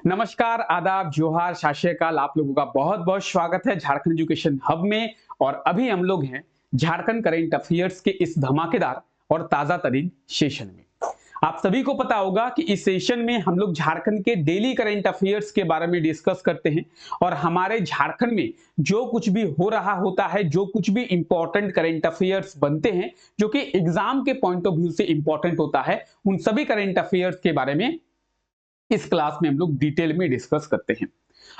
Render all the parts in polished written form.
नमस्कार, आदाब, जोहार, सत श्री अकाल। आप लोगों का बहुत बहुत स्वागत है झारखंड एजुकेशन हब में। और अभी हम लोग हैं झारखंड करेंट अफेयर्स के इस धमाकेदार और ताजा तरीन सेशन में। आप सभी को पता होगा कि इस सेशन में हम लोग झारखंड के डेली करेंट अफेयर्स के बारे में डिस्कस करते हैं और हमारे झारखंड में जो कुछ भी हो रहा होता है, जो कुछ भी इंपॉर्टेंट करेंट अफेयर्स बनते हैं, जो कि एग्जाम के पॉइंट ऑफ व्यू से इंपॉर्टेंट होता है, उन सभी करेंट अफेयर्स के बारे में इस क्लास में हम लोग डिटेल में डिस्कस करते हैं।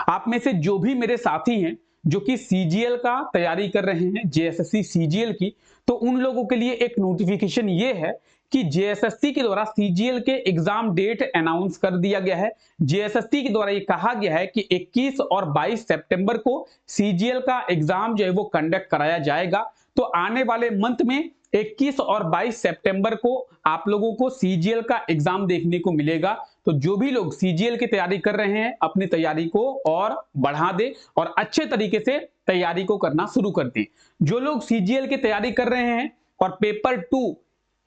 आप में से जो भी मेरे साथी हैं जो कि सीजीएल का तैयारी कर रहे हैं, जेएसएससी सीजीएल की, तो उन लोगों के लिए एक नोटिफिकेशन ये है कि जेएसएससी के द्वारा सीजीएल के एग्जाम डेट अनाउंस कर दिया गया है। जेएसएससी के द्वारा ये कहा गया है कि 21 और 22 सितंबर को सीजीएल का एग्जाम जो है वो कंडक्ट कराया जाएगा। तो आने वाले मंथ में 21 और 22 सितंबर को आप लोगों को सीजीएल का एग्जाम देखने को मिलेगा। तो जो भी लोग सीजीएल की तैयारी कर रहे हैं, अपनी तैयारी को और बढ़ा दे और अच्छे तरीके से तैयारी को करना शुरू कर दें। जो लोग सीजीएल की तैयारी कर रहे हैं और पेपर 2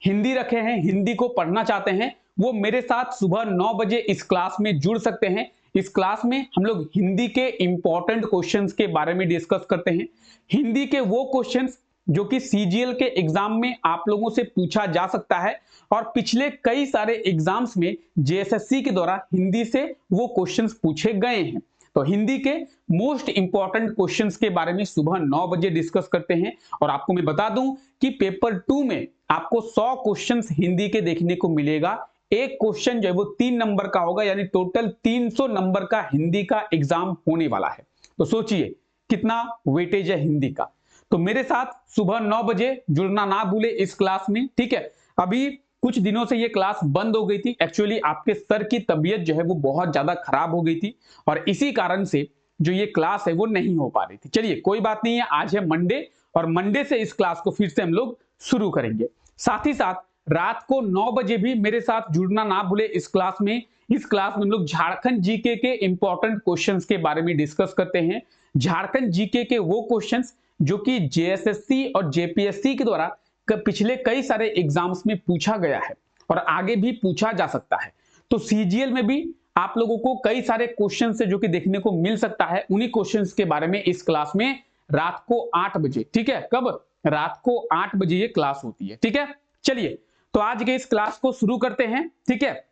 हिंदी रखे हैं, हिंदी को पढ़ना चाहते हैं, वो मेरे साथ सुबह 9 बजे इस क्लास में जुड़ सकते हैं। इस क्लास में हम लोग हिंदी के इंपॉर्टेंट क्वेश्चंस के बारे में डिस्कस करते हैं। हिंदी के वो क्वेश्चंस जो कि सीजीएल के एग्जाम में आप लोगों से पूछा जा सकता है और पिछले कई सारे एग्जाम्स में जेएसएससी के द्वारा हिंदी से वो क्वेश्चंस पूछे गए हैं। तो हिंदी के मोस्ट इंपॉर्टेंट क्वेश्चंस के बारे में सुबह 9 बजे डिस्कस करते हैं। और आपको मैं बता दूं कि पेपर 2 में आपको 100 क्वेश्चंस हिंदी के देखने को मिलेगा। एक क्वेश्चन जो है वो 3 नंबर का होगा, यानी टोटल 300 नंबर का हिंदी का एग्जाम होने वाला है। तो सोचिए कितना वेटेज है हिंदी का। तो मेरे साथ सुबह 9 बजे जुड़ना ना भूले इस क्लास में, ठीक है। अभी कुछ दिनों से ये क्लास बंद हो गई थी। एक्चुअली आपके सर की तबीयत जो है वो बहुत ज्यादा खराब हो गई थी और इसी कारण से जो ये क्लास है वो नहीं हो पा रही थी। चलिए कोई बात नहीं है, आज है मंडे और मंडे से इस क्लास को फिर से हम लोग शुरू करेंगे। साथ ही साथ रात को 9 बजे भी मेरे साथ जुड़ना ना भूले इस क्लास में। इस क्लास में हम लोग झारखंड जीके के इंपॉर्टेंट क्वेश्चंस के बारे में डिस्कस करते हैं। झारखंड जीके के वो क्वेश्चंस जो कि जेएसएससी और जेपीएससी के द्वारा पिछले कई सारे एग्जाम्स में पूछा गया है और आगे भी पूछा जा सकता है। तो सीजीएल में भी आप लोगों को कई सारे क्वेश्चन से जो कि देखने को मिल सकता है, उन्हीं क्वेश्चंस के बारे में इस क्लास में रात को 8 बजे, ठीक है, कब, रात को 8 बजे ये क्लास होती है, ठीक है। चलिए तो आज के इस क्लास को शुरू करते हैं, ठीक है।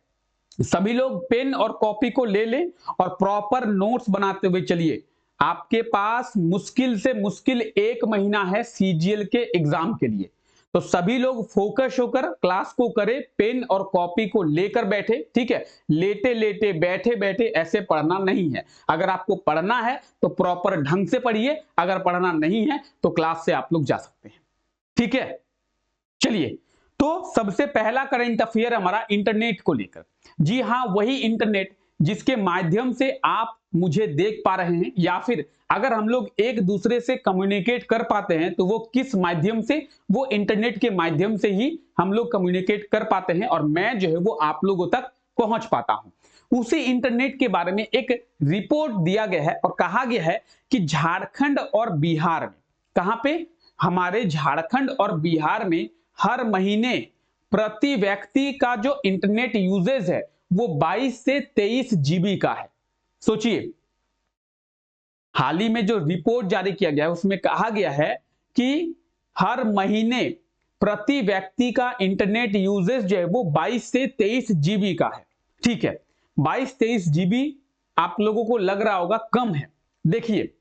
सभी लोग पेन और कॉपी को ले लें और प्रॉपर नोट्स बनाते हुए चलिए। आपके पास मुश्किल से मुश्किल 1 महीना है सीजीएल के एग्जाम के लिए। तो सभी लोग फोकस होकर क्लास को करें, पेन और कॉपी को लेकर बैठे, ठीक है। लेटे लेटे बैठे बैठे ऐसे पढ़ना नहीं है। अगर आपको पढ़ना है तो प्रॉपर ढंग से पढ़िए, अगर पढ़ना नहीं है तो क्लास से आप लोग जा सकते हैं, ठीक है। चलिए तो सबसे पहला करंट अफेयर हमारा इंटरनेट को लेकर। जी हां, वही इंटरनेट जिसके माध्यम से आप मुझे देख पा रहे हैं, या फिर अगर हम लोग एक दूसरे से कम्युनिकेट कर पाते हैं तो वो किस माध्यम से, वो इंटरनेट के माध्यम से ही हम लोग कम्युनिकेट कर पाते हैं और मैं जो है वो आप लोगों तक पहुंच पाता हूं। उसी इंटरनेट के बारे में एक रिपोर्ट दिया गया है और कहा गया है कि झारखंड और बिहार में, कहां पे, हमारे झारखंड और बिहार में हर महीने प्रति व्यक्ति का जो इंटरनेट यूजेज है वो 22 से 23 जीबी का है। सोचिए, हाल ही में जो रिपोर्ट जारी किया गया है उसमें कहा गया है कि हर महीने प्रति व्यक्ति का इंटरनेट यूजेज जो है वो 22 से 23 जीबी का है, ठीक है। 22-23 जीबी आप लोगों को लग रहा होगा कम है। देखिए,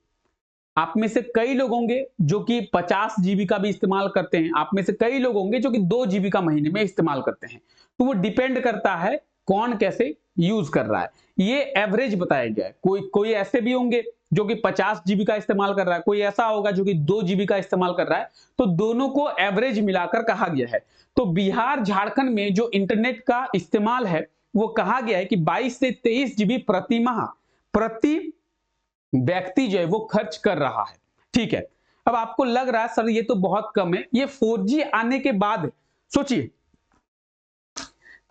आप में से कई लोग होंगे जो कि 50 जीबी का भी इस्तेमाल करते हैं, आप में से कई लोग होंगे जो कि 2 जीबी का महीने में इस्तेमाल करते हैं। तो वो डिपेंड करता है कौन कैसे यूज कर रहा है। ये एवरेज बताया गया है। कोई ऐसे भी होंगे जो कि 50 जीबी का इस्तेमाल कर रहा है, कोई ऐसा होगा जो कि 2 जीबी का इस्तेमाल कर रहा है। तो दोनों को एवरेज मिलाकर कहा गया है। तो बिहार झारखंड में जो इंटरनेट का इस्तेमाल है वो कहा गया है कि 22 से 23 जीबी प्रति माह प्रति व्यक्ति जो है वो खर्च कर रहा है, ठीक है। अब आपको लग रहा है सर ये तो बहुत कम है, ये 4G आने के बाद। सोचिए,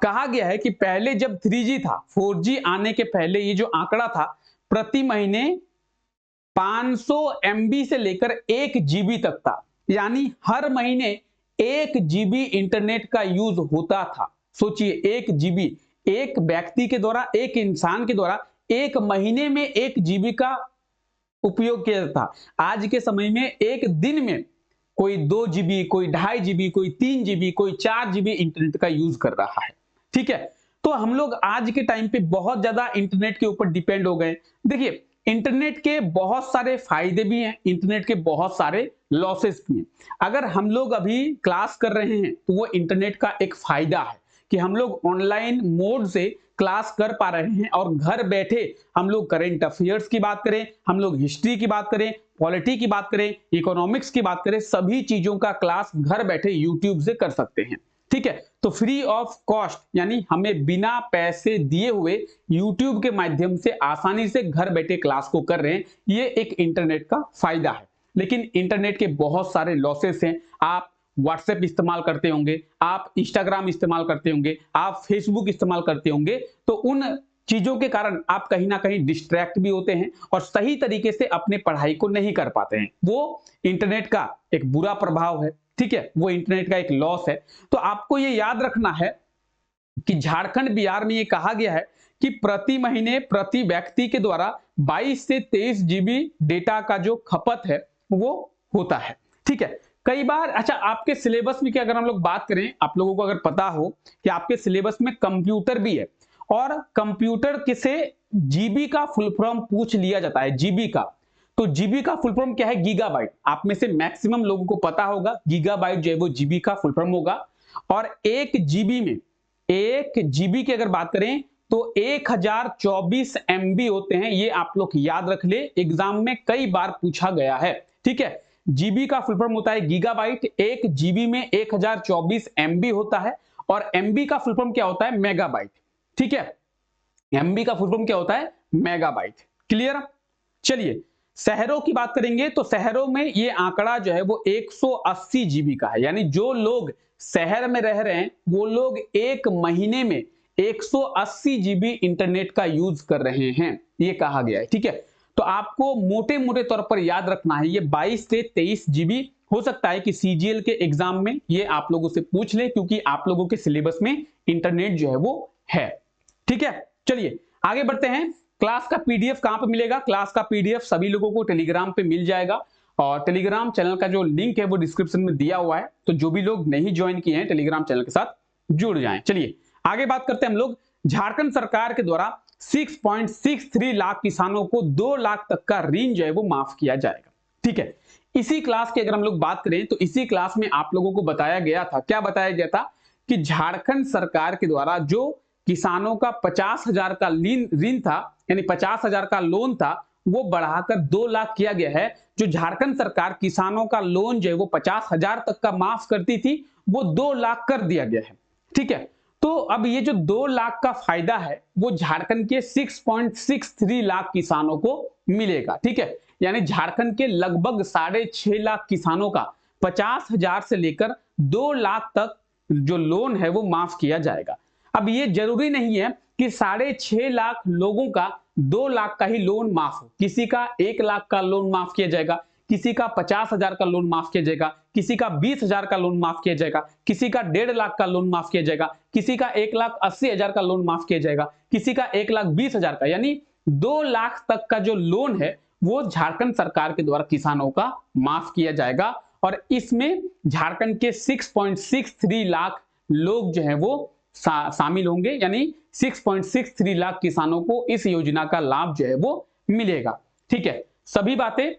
कहा गया है कि पहले जब 3G था, 4G आने के पहले ये जो आंकड़ा था प्रति महीने 500 MB से लेकर 1 GB तक था, यानी हर महीने 1 GB इंटरनेट का यूज होता था। सोचिए 1 GB, एक व्यक्ति के द्वारा, एक इंसान के द्वारा एक महीने में 1 जीबी का उपयोग किया जाता था। आज के समय में एक दिन में कोई 2 जीबी, कोई 2.5 जीबी, कोई 3 जीबी, कोई 4 जीबी इंटरनेट का यूज कर रहा है। ठीक है, तो हम लोग आज के टाइम पे बहुत ज्यादा इंटरनेट के ऊपर डिपेंड हो गए। देखिए, इंटरनेट के बहुत सारे फायदे भी हैं, इंटरनेट के बहुत सारे लॉसेस भी हैं। अगर हम लोग अभी क्लास कर रहे हैं तो वो इंटरनेट का एक फायदा है कि हम लोग ऑनलाइन मोड से क्लास कर पा रहे हैं और घर बैठे हम लोग करेंट अफेयर्स की बात करें, हम लोग हिस्ट्री की बात करें, पॉलिटी की बात करें, इकोनॉमिक्स की बात करें, सभी चीजों का क्लास घर बैठे यूट्यूब से कर सकते हैं। ठीक है, तो फ्री ऑफ कॉस्ट यानी हमें बिना पैसे दिए हुए यूट्यूब के माध्यम से आसानी से घर बैठे क्लास को कर रहे हैं, ये एक इंटरनेट का फायदा है। लेकिन इंटरनेट के बहुत सारे लॉसेस हैं। आप व्हाट्सएप इस्तेमाल करते होंगे, आप इंस्टाग्राम इस्तेमाल करते होंगे, आप फेसबुक इस्तेमाल करते होंगे, तो उन चीजों के कारण आप कहीं ना कहीं डिस्ट्रैक्ट भी होते हैं और सही तरीके से अपने पढ़ाई को नहीं कर पाते हैं। वो इंटरनेट का एक बुरा प्रभाव है। ठीक है, वो इंटरनेट का एक लॉस है। तो आपको ये याद रखना है कि झारखंड बिहार में ये कहा गया है कि प्रति महीने प्रति व्यक्ति के द्वारा 22 से 23 जीबी डेटा का जो खपत है वो होता है। ठीक है, कई बार अच्छा आपके सिलेबस में, कि अगर हम लोग बात करें, आप लोगों को अगर पता हो कि आपके सिलेबस में कंप्यूटर भी है और कंप्यूटर किसे जीबी का फुल फॉर्म पूछ लिया जाता है, जीबी का, तो जीबी का फुल फॉर्म क्या है? गीगाबाइट। आप में से मैक्सिमम लोगों को पता होगा गीगाबाइट जो है वो जीबी का फुल फॉर्म होगा। और 1 जीबी में, 1 जीबी की अगर बात करें तो 1024 MB होते हैं। ये आप लोग याद रख ले, एग्जाम में कई बार पूछा गया है। ठीक है, जीबी का फुल फॉर्म होता है गीगाबाइट, 1 जीबी में 1024 MB होता है। और MB का फुल फॉर्म क्या होता है? मेगाबाइट। ठीक है, MB का फुल फॉर्म क्या होता है? मेगाबाइट। क्लियर? चलिए, शहरों की बात करेंगे तो शहरों में ये आंकड़ा जो है वो 180 जीबी का है। यानी जो लोग शहर में रह रहे हैं वो लोग एक महीने में 180 जीबी इंटरनेट का यूज कर रहे हैं, ये कहा गया है। ठीक है, तो आपको मोटे मोटे तौर पर याद रखना है, ये 22 से 23 जीबी हो सकता है कि सीजीएल के एग्जाम में ये आप लोगों से पूछ ले, क्योंकि आप लोगों के सिलेबस में इंटरनेट जो है वो है। ठीक है, चलिए आगे बढ़ते हैं। क्लास का पीडीएफ कहां पे मिलेगा? क्लास का पीडीएफ सभी लोगों को टेलीग्राम पे मिल जाएगा और टेलीग्राम चैनल का जो लिंक है वो डिस्क्रिप्शन में दिया हुआ है। तो जो भी लोग नहीं ज्वाइन किए हैं टेलीग्राम चैनल के साथ जुड़ जाएं। चलिए आगे बात करते हैं हम लोग। झारखंड सरकार के द्वारा 6.63 लाख किसानों को 2 लाख तक का ऋण जो है वो माफ किया जाएगा। ठीक है, इसी क्लास की अगर हम लोग बात करें तो इसी क्लास में आप लोगों को बताया गया था, क्या बताया गया था कि झारखंड सरकार के द्वारा जो किसानों का 50,000 का ऋण था, यानी 50,000 का लोन था, वो बढ़ाकर 2 लाख किया गया है। जो झारखंड सरकार किसानों का लोन जो है वो 50,000 तक का माफ करती थी, वो 2 लाख कर दिया गया है। ठीक है, तो अब ये जो 2 लाख का फायदा है वो झारखंड के 6.63 लाख किसानों को मिलेगा। ठीक है, यानी झारखंड के लगभग 6.5 लाख किसानों का 50,000 से लेकर 2 लाख तक जो लोन है वो माफ किया जाएगा। अब ये जरूरी नहीं है कि 6.5 लाख लोगों का 2 लाख का ही लोन माफ हो। किसी का 1 लाख का लोन माफ किया जाएगा, किसी का 50,000 का लोन माफ किया जाएगा, किसी का 20,000 का लोन माफ किया जाएगा, किसी का 1.5 लाख का लोन माफ किया जाएगा, किसी का 1,80,000 का लोन माफ किया जाएगा, किसी का 1,20,000 का, यानी 2 लाख तक का जो लोन है वो झारखंड सरकार के द्वारा किसानों का माफ किया जाएगा। और इसमें झारखंड के 6.63 लाख लोग जो है वो शामिल होंगे, यानी 6.63 लाख किसानों को इस योजना का लाभ जो है वो मिलेगा। ठीक है, सभी बातें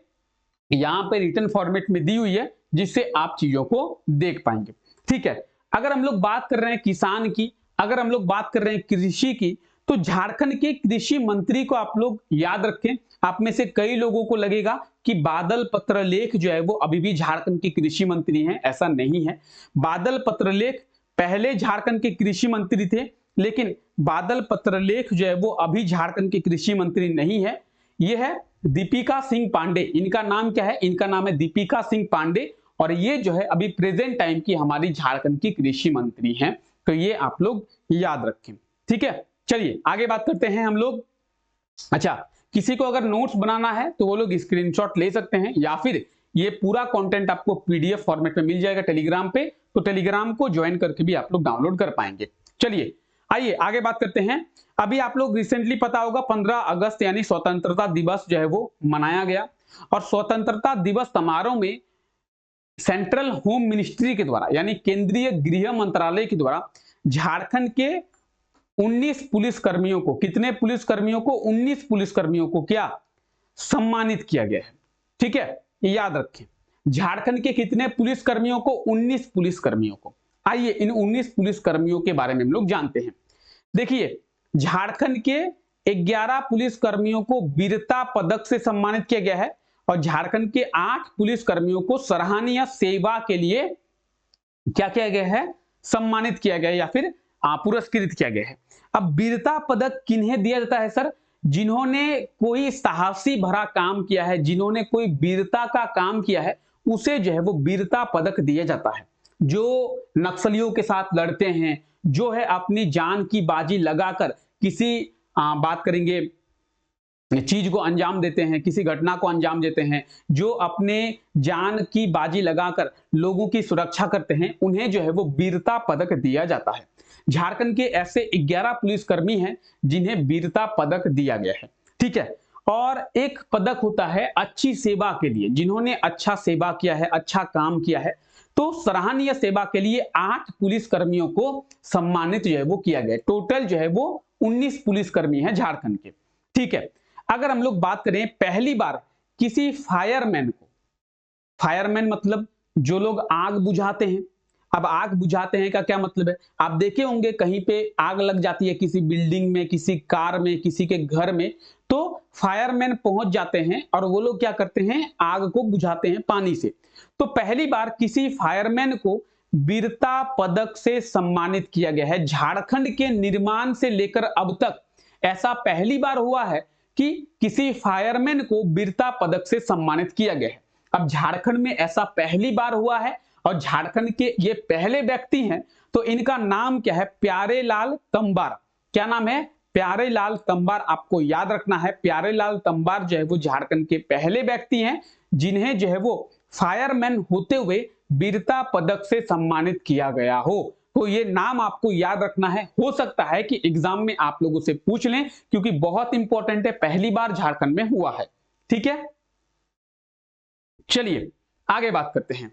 यहां पे रिटन फॉर्मेट में दी हुई है जिससे आप चीजों को देख पाएंगे। ठीक है, अगर हम लोग बात कर रहे हैं किसान की, अगर हम लोग बात कर रहे हैं कृषि की, तो झारखंड के कृषि मंत्री को आप लोग याद रखें। आप में से कई लोगों को लगेगा कि बादल पत्रलेख जो है वो अभी भी झारखंड के कृषि मंत्री हैं, ऐसा नहीं है। बादल पत्रलेख पहले झारखंड के कृषि मंत्री थे, लेकिन बादल पत्रलेख जो है वो अभी झारखंड के कृषि मंत्री नहीं है। यह है दीपिका सिंह पांडे। इनका नाम क्या है? इनका नाम है दीपिका सिंह पांडे और ये जो है अभी प्रेजेंट टाइम की हमारी झारखंड की कृषि मंत्री हैं। तो ये आप लोग याद रखें। ठीक है, चलिए आगे बात करते हैं हम लोग। अच्छा, किसी को अगर नोट्स बनाना है तो वो लोग स्क्रीनशॉट ले सकते हैं, या फिर ये पूरा कंटेंट आपको पीडीएफ फॉर्मेट में मिल जाएगा टेलीग्राम पे, तो टेलीग्राम को ज्वाइन करके भी आप लोग डाउनलोड कर पाएंगे। चलिए आइए आगे बात करते हैं। अभी आप लोग रिसेंटली पता होगा 15 अगस्त यानी स्वतंत्रता दिवस जो है वो मनाया गया, और स्वतंत्रता दिवस समारोह में सेंट्रल होम मिनिस्ट्री के द्वारा यानी केंद्रीय गृह मंत्रालय के द्वारा झारखंड के 19 पुलिस कर्मियों को, कितने पुलिस कर्मियों को, 19 पुलिस कर्मियों को क्या सम्मानित किया गया है। ठीक है, याद रखें, झारखंड के कितने पुलिस कर्मियों को, 19 पुलिस कर्मियों को। आइए इन 19 पुलिस कर्मियों के बारे में हम लोग जानते हैं। देखिए, झारखंड के 11 पुलिस कर्मियों को वीरता पदक से सम्मानित किया गया है, और झारखंड के 8 पुलिस कर्मियों को सराहनीय सेवा के लिए क्या किया गया है, सम्मानित किया गया है या फिर पुरस्कृत किया गया है। अब वीरता पदक किन्हें दिया जाता है सर? जिन्होंने कोई साहसी भरा काम किया है, जिन्होंने कोई वीरता का काम किया है, उसे जो है वो वीरता पदक दिया जाता है। जो नक्सलियों के साथ लड़ते हैं, जो है अपनी जान की बाजी लगाकर किसी बात करेंगे चीज को अंजाम देते हैं, किसी घटना को अंजाम देते हैं, जो अपने जान की बाजी लगाकर लोगों की सुरक्षा करते हैं, उन्हें जो है वो वीरता पदक दिया जाता है। झारखंड के ऐसे 11 पुलिसकर्मी हैं जिन्हें वीरता पदक दिया गया है। ठीक है, और एक पदक होता है अच्छी सेवा के लिए, जिन्होंने अच्छा सेवा किया है, अच्छा काम किया है। तो सराहनीय सेवा के लिए 8 पुलिस कर्मियों को सम्मानित जो है वो किया गया। टोटल जो है वो 19 पुलिसकर्मी हैं झारखंड के। ठीक है, अगर हम लोग बात करें पहली बार किसी फायरमैन को, फायरमैन मतलब जो लोग आग बुझाते हैं। अब आग बुझाते हैं का क्या मतलब है? आप देखे होंगे कहीं पे आग लग जाती है, किसी बिल्डिंग में, किसी कार में, किसी के घर में, तो फायरमैन पहुंच जाते हैं और वो लोग क्या करते हैं, आग को बुझाते हैं पानी से। तो पहली बार किसी फायरमैन को वीरता पदक से सम्मानित किया गया है। झारखंड के निर्माण से लेकर अब तक ऐसा पहली बार हुआ है कि किसी फायरमैन को वीरता पदक से सम्मानित किया गया है। अब झारखंड में ऐसा पहली बार हुआ है और झारखंड के ये पहले व्यक्ति हैं। तो इनका नाम क्या है? प्यारेलाल तंबार। क्या नाम है? प्यारेलाल तंबार। आपको याद रखना है, प्यारेलाल तंबार जो है वो झारखंड के पहले व्यक्ति हैं जिन्हें जो है वो फायरमैन होते हुए वीरता पदक से सम्मानित किया गया हो। तो ये नाम आपको याद रखना है। हो सकता है कि एग्जाम में आप लोगों से पूछ लें, क्योंकि बहुत इंपॉर्टेंट है, पहली बार झारखंड में हुआ है। ठीक है, चलिए आगे बात करते हैं।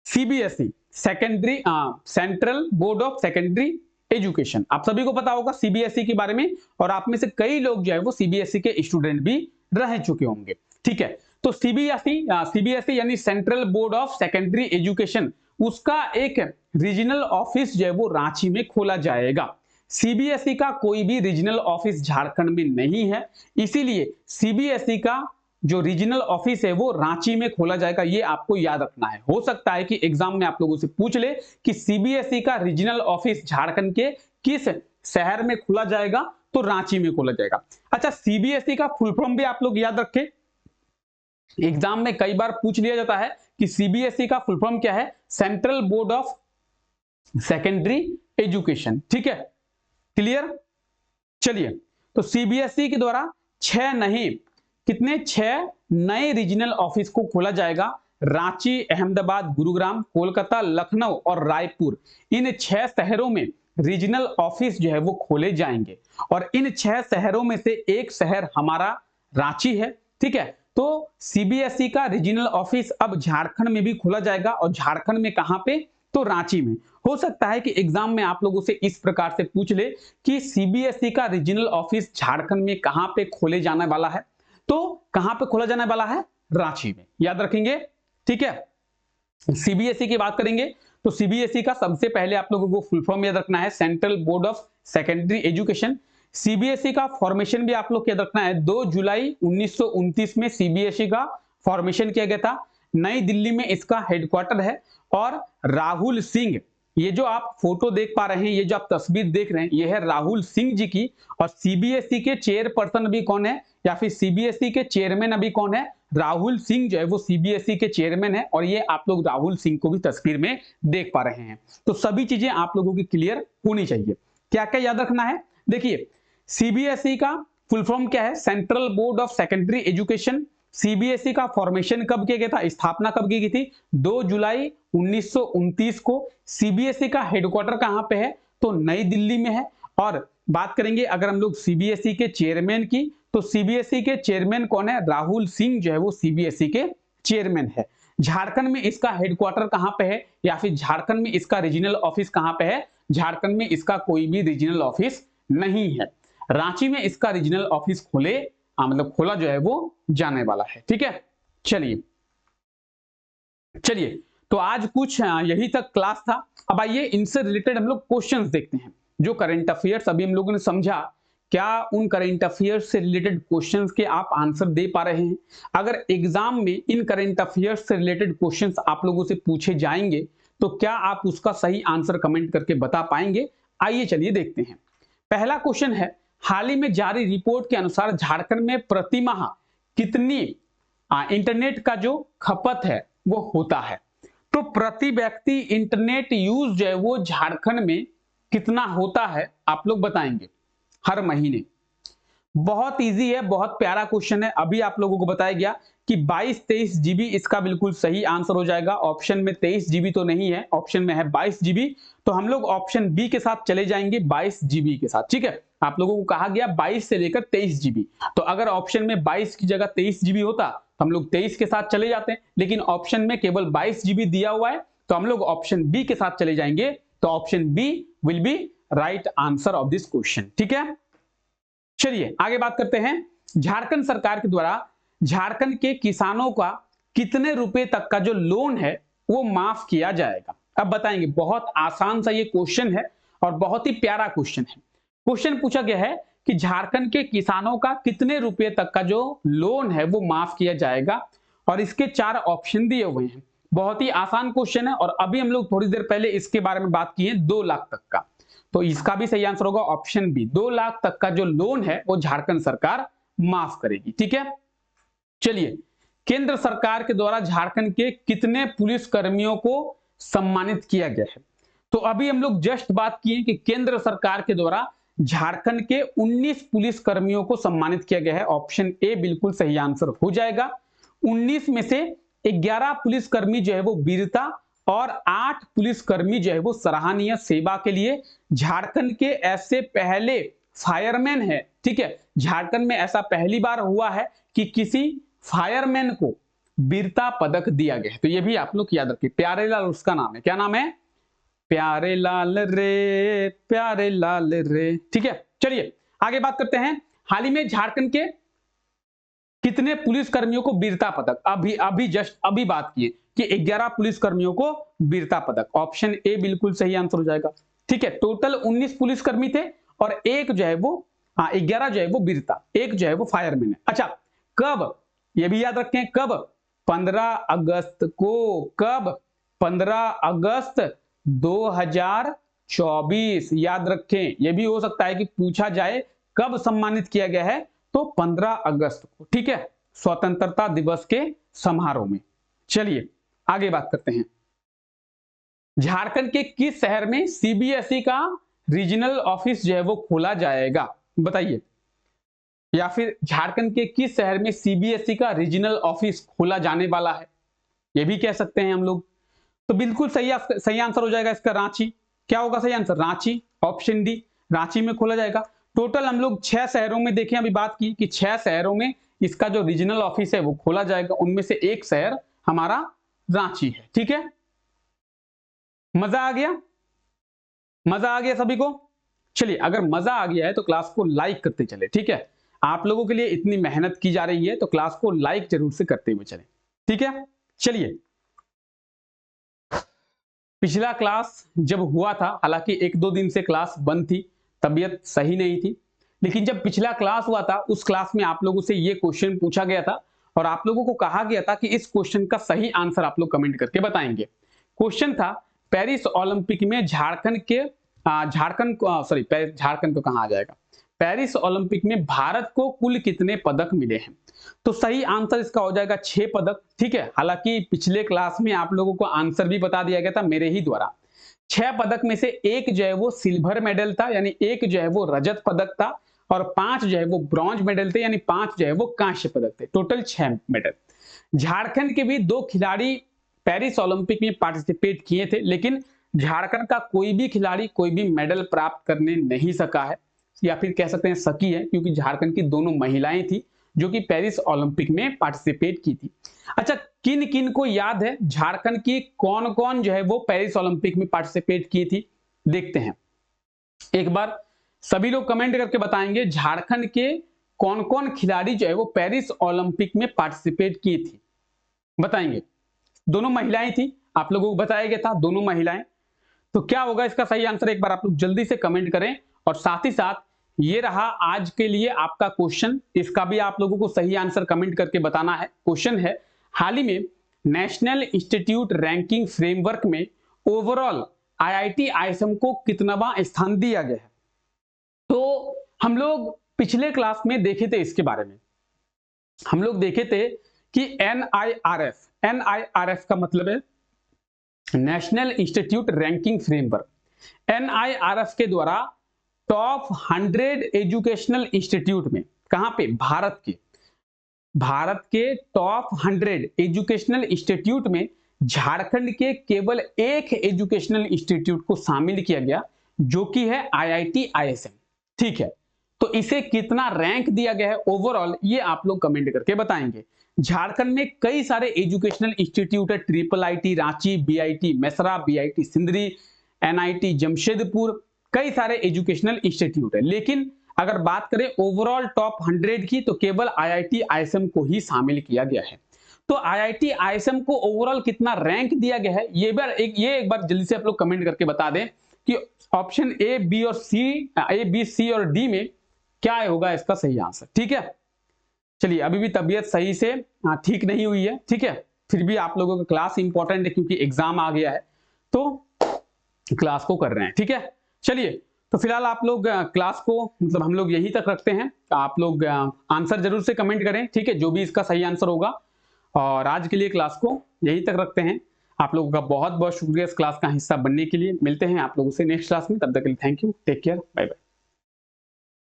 CBSE secondary central board of secondary education, आप सभी को पता होगा सीबीएसई के बारे में, और आप में से कई लोग जो है वो सीबीएसई के स्टूडेंट भी रह चुके होंगे। ठीक है, तो सीबीएसई यानी central board of secondary education, उसका एक रीजनल ऑफिस जो है वो रांची में खोला जाएगा। सीबीएसई का कोई भी रीजनल ऑफिस झारखंड में नहीं है, इसीलिए सीबीएसई का जो रीजनल ऑफिस है वो रांची में खोला जाएगा। ये आपको याद रखना है। हो सकता है कि एग्जाम में आप लोगों से पूछ ले कि सीबीएसई का रीजनल ऑफिस झारखंड के किस शहर में खोला जाएगा, तो रांची में खोला जाएगा। अच्छा, सीबीएसई का फुल फॉर्म भी आप लोग याद रखें, एग्जाम में कई बार पूछ लिया जाता है कि सीबीएसई का फुल फॉर्म क्या है? Central board of secondary education. ठीक है, क्लियर? चलिए, तो सीबीएसई के द्वारा 6 नए रीजनल ऑफिस को खोला जाएगा। रांची, अहमदाबाद, गुरुग्राम, कोलकाता, लखनऊ और रायपुर, इन 6 शहरों में रीजनल ऑफिस जो है वो खोले जाएंगे, और इन 6 शहरों में से एक शहर हमारा रांची है। ठीक है, तो सीबीएसई का रीजनल ऑफिस अब झारखंड में भी खोला जाएगा, और झारखंड में कहां पे? तो रांची में। हो सकता है कि एग्जाम में आप लोगों से इस प्रकार से पूछ ले कि सीबीएसई का रीजनल ऑफिस झारखंड में कहां पे खोले जाने वाला है, तो कहां पे खोला जाने वाला है? रांची में। याद रखेंगे। ठीक है, सीबीएसई की बात करेंगे तो सीबीएसई का सबसे पहले आप लोगों को फुल फॉर्म याद रखना है, central board of secondary education. CBSE का फॉर्मेशन भी आप लोग याद रखना है, 2 जुलाई 1929 में सीबीएसई का फॉर्मेशन किया गया था। नई दिल्ली में इसका हेडक्वार्टर है, और राहुल सिंह, ये जो आप फोटो देख पा रहे हैं, ये जो आप तस्वीर देख रहे हैं, ये है राहुल सिंह जी की। और सीबीएसई के चेयरपर्सन अभी कौन है, या फिर सीबीएसई के चेयरमैन अभी कौन है? राहुल सिंह जो है वो सीबीएसई के चेयरमैन है, और ये आप लोग राहुल सिंह को भी तस्वीर में देख पा रहे हैं। तो सभी चीजें आप लोगों की क्लियर होनी चाहिए। क्या क्या याद रखना है? देखिए, सीबीएसई का फुल फॉर्म क्या है? Central board of secondary education. CBSE का फॉर्मेशन कब किया गया था, स्थापना कब की गई थी? 2 जुलाई 1929 को। सीबीएसई का हेडक्वार्टर कहां पे है? तो नई दिल्ली में है। और बात करेंगे अगर हम लोग सीबीएसई के चेयरमैन की, तो सीबीएसई के चेयरमैन कौन है? राहुल सिंह जो है वो सीबीएसई के चेयरमैन है। झारखंड में इसका हेडक्वार्टर कहां पे है, या फिर झारखंड में इसका रीजनल ऑफिस कहां पे है? झारखंड में इसका कोई भी रीजनल ऑफिस नहीं है। रांची में इसका रीजनल ऑफिस मतलब खोला जो है वो जाने वाला है। ठीक है, चलिए तो आज कुछ यही तक क्लास था। अब आइए इनसे रिलेटेड हम लोग क्वेश्चंस देखते हैं। जो करंट अफेयर्स अभी हम लोगों ने समझा, क्या उन करंट अफेयर्स से रिलेटेड क्वेश्चंस के आप आंसर दे पा रहे हैं? अगर एग्जाम में इन करंट अफेयर्स से रिलेटेड क्वेश्चंस आप लोगों से पूछे जाएंगे तो क्या आप उसका सही आंसर कमेंट करके बता पाएंगे? आइए चलिए देखते हैं। पहला क्वेश्चन है, हाल ही में जारी रिपोर्ट के अनुसार झारखंड में प्रति माह कितनी इंटरनेट का जो खपत है वो होता है? तो प्रति व्यक्ति इंटरनेट यूज जो है वो झारखंड में कितना होता है आप लोग बताएंगे हर महीने? बहुत इजी है, बहुत प्यारा क्वेश्चन है। अभी आप लोगों को बताया गया कि 22-23 जीबी इसका बिल्कुल सही आंसर हो जाएगा। ऑप्शन में 23 जीबी तो नहीं है, ऑप्शन में है 22 जीबी, तो हम लोग ऑप्शन बी के साथ चले जाएंगे, 22 जीबी के साथ। ठीक है, आप लोगों को कहा गया 22 से लेकर 23 जीबी, तो अगर ऑप्शन में 22 की जगह 23 जीबी होता तो हम लोग 23 के साथ चले जाते हैं, लेकिन ऑप्शन में केवल 22 जीबी दिया हुआ है तो हम लोग ऑप्शन बी के साथ चले जाएंगे। तो option B will be right answer of this question. ठीक है, चलिए आगे बात करते हैं। झारखंड सरकार के द्वारा झारखंड के किसानों का कितने रुपए तक का जो लोन है वो माफ किया जाएगा? अब बताएंगे। बहुत आसान सा ये क्वेश्चन है और बहुत ही प्यारा क्वेश्चन है। क्वेश्चन पूछा गया है कि झारखंड के किसानों का कितने रुपए तक का जो लोन है वो माफ किया जाएगा, और इसके 4 ऑप्शन दिए हुए हैं। बहुत ही आसान क्वेश्चन है और अभी हम लोग थोड़ी देर पहले इसके बारे में बात की है 2 लाख तक का, तो इसका भी सही आंसर होगा ऑप्शन बी। 2 लाख तक का जो लोन है वो झारखंड सरकार माफ करेगी। ठीक है, चलिए केंद्र सरकार के द्वारा झारखंड के कितने पुलिस कर्मियों को सम्मानित किया गया है? तो अभी हम लोग जस्ट बात किए कि केंद्र सरकार के द्वारा झारखंड के 19 पुलिस कर्मियों को सम्मानित किया गया है। ऑप्शन ए बिल्कुल सही आंसर हो जाएगा। 19 में से 11 पुलिसकर्मी जो है वो वीरता और 8 पुलिसकर्मी जो है वो सराहनीय सेवा के लिए झारखंड के ऐसे पहले फायरमैन है। ठीक है, झारखंड में ऐसा पहली बार हुआ है कि किसी फायरमैन को वीरता पदक दिया गया है। तो ये भी आप लोग याद रखिए। प्यारे लाल उसका नाम है, क्या नाम है? प्यारे लाल रे, प्यारे लाल रे। ठीक है, चलिए आगे बात करते हैं। हाल ही में झारखंड के कितने पुलिस कर्मियों को वीरता पदक, अभी जस्ट अभी बात किए कि 11 पुलिस कर्मियों को वीरता पदक। ऑप्शन ए बिल्कुल सही आंसर हो जाएगा। ठीक है, टोटल 19 पुलिसकर्मी थे और एक जो है वो 11 जो है वो वीरता, एक जो है वो फायरमैन है। अच्छा, कब, ये भी याद रखें, कब? 15 अगस्त को। कब? 15 अगस्त 2024। याद रखें, यह भी हो सकता है कि पूछा जाए कब सम्मानित किया गया है, तो 15 अगस्त को। ठीक है, स्वतंत्रता दिवस के समारोह में। चलिए आगे बात करते हैं। झारखंड के किस शहर में सीबीएसई का रीजनल ऑफिस जो है वो खोला जाएगा? बताइए। या फिर झारखंड के किस शहर में सीबीएसई का रीजनल ऑफिस खोला जाने वाला है, ये भी कह सकते हैं हम लोग। तो बिल्कुल सही आंसर हो जाएगा इसका रांची। क्या होगा सही answer? Ranchi. Option D, Ranchi में खोला जाएगा। टोटल हम लोग 6 शहरों में देखें, अभी बात की कि 6 शहरों में इसका जो रीजनल ऑफिस है वो खोला जाएगा। उनमें से एक शहर हमारा रांची है। ठीक है, मजा आ गया? मजा आ गया सभी को? चलिए, अगर मजा आ गया है तो क्लास को लाइक करते चले। ठीक है, आप लोगों के लिए इतनी मेहनत की जा रही है तो क्लास को लाइक जरूर से करते हुए चले। ठीक है, चलिए पिछला क्लास जब हुआ था, हालांकि 1-2 दिन से क्लास बंद थी, तबीयत सही नहीं थी, लेकिन जब पिछला क्लास हुआ था उस क्लास में आप लोगों से ये क्वेश्चन पूछा गया था और आप लोगों को कहा गया था कि इस क्वेश्चन का सही आंसर आप लोग कमेंट करके बताएंगे। क्वेश्चन था, पेरिस ओलंपिक में झारखंड तो कहां आ जाएगा, पेरिस ओलंपिक में भारत को कुल कितने पदक मिले हैं? तो सही आंसर इसका हो जाएगा 6 पदक। ठीक है, हालांकि पिछले क्लास में आप लोगों को आंसर भी बता दिया गया था मेरे ही द्वारा। 6 पदक में से एक जो है वो सिल्वर मेडल था, यानी एक जो है वो रजत पदक था, और 5 जो है वो ब्रॉन्ज मेडल थे, यानी 5 जो है वो कांस्य पदक थे। Total 6 medal. झारखंड के भी 2 खिलाड़ी पेरिस ओलंपिक में पार्टिसिपेट किए थे, लेकिन झारखंड का कोई भी खिलाड़ी कोई भी मेडल प्राप्त करने नहीं सका है, या फिर कह सकते हैं सकी है, क्योंकि झारखंड की दोनों महिलाएं थी जो कि पेरिस ओलंपिक में पार्टिसिपेट की थी। अच्छा, किन किन को याद है झारखंड की कौन कौन जो है वो पेरिस ओलंपिक में पार्टिसिपेट की थी, देखते हैं एक बार। सभी लोग कमेंट करके बताएंगे झारखंड के कौन कौन खिलाड़ी जो है वो पेरिस ओलंपिक में पार्टिसिपेट की थी, बताएंगे। दोनों महिलाएं थी, आप लोगों को बताया गया था दोनों महिलाएं। तो क्या होगा इसका सही आंसर, एक बार आप लोग जल्दी से कमेंट करें। और साथ ही साथ ये रहा आज के लिए आपका क्वेश्चन, इसका भी आप लोगों को सही आंसर कमेंट करके बताना है। क्वेश्चन है, हाल ही में नेशनल इंस्टीट्यूट रैंकिंग फ्रेमवर्क में ओवरऑल आईआईटी आईएसएम को कितनावां स्थान दिया गया है? तो हम लोग पिछले क्लास में देखे थे, इसके बारे में हम लोग देखे थे कि एनआईआरएफ का मतलब है national institute ranking framework. NIRF के द्वारा टॉप 100 एजुकेशनल इंस्टीट्यूट में, कहां पे, भारत के टॉप 100 एजुकेशनल इंस्टीट्यूट में झारखंड के केवल एक एजुकेशनल इंस्टीट्यूट को शामिल किया गया, जो कि है आईआईटी आईएसएम। ठीक है, तो इसे कितना रैंक दिया गया है ओवरऑल, ये आप लोग कमेंट करके बताएंगे। झारखंड में कई सारे एजुकेशनल इंस्टीट्यूट है, triple IT Ranchi, BIT Mesra, BIT Sindri, NIT Jamshedpur, कई सारे एजुकेशनल इंस्टीट्यूट है। लेकिन अगर बात करें ओवरऑल टॉप 100 की, तो केवल आईआईटी आईएसएम को ही शामिल किया गया है। तो आईआईटी आईएसएम को ओवरऑल कितना रैंक दिया गया है, ये एक बार जल्दी से आप लोग कमेंट करके बता दें कि ऑप्शन ए, बी सी और डी में क्या होगा इसका सही आंसर। ठीक है, चलिए, अभी भी तबीयत सही से ठीक नहीं हुई है, ठीक है, फिर भी आप लोगों का क्लास इंपॉर्टेंट है क्योंकि एग्जाम आ गया है, तो क्लास को कर रहे हैं। ठीक है, चलिए, तो फिलहाल आप लोग क्लास को मतलब हम लोग यहीं तक रखते हैं। आप लोग आंसर जरूर से कमेंट करें, ठीक है, जो भी इसका सही आंसर होगा। और आज के लिए क्लास को यहीं तक रखते हैं। आप लोगों का बहुत बहुत शुक्रिया इस क्लास का हिस्सा बनने के लिए। मिलते हैं आप लोगों से नेक्स्ट क्लास में, तब तक के लिए thank you, take care, bye bye.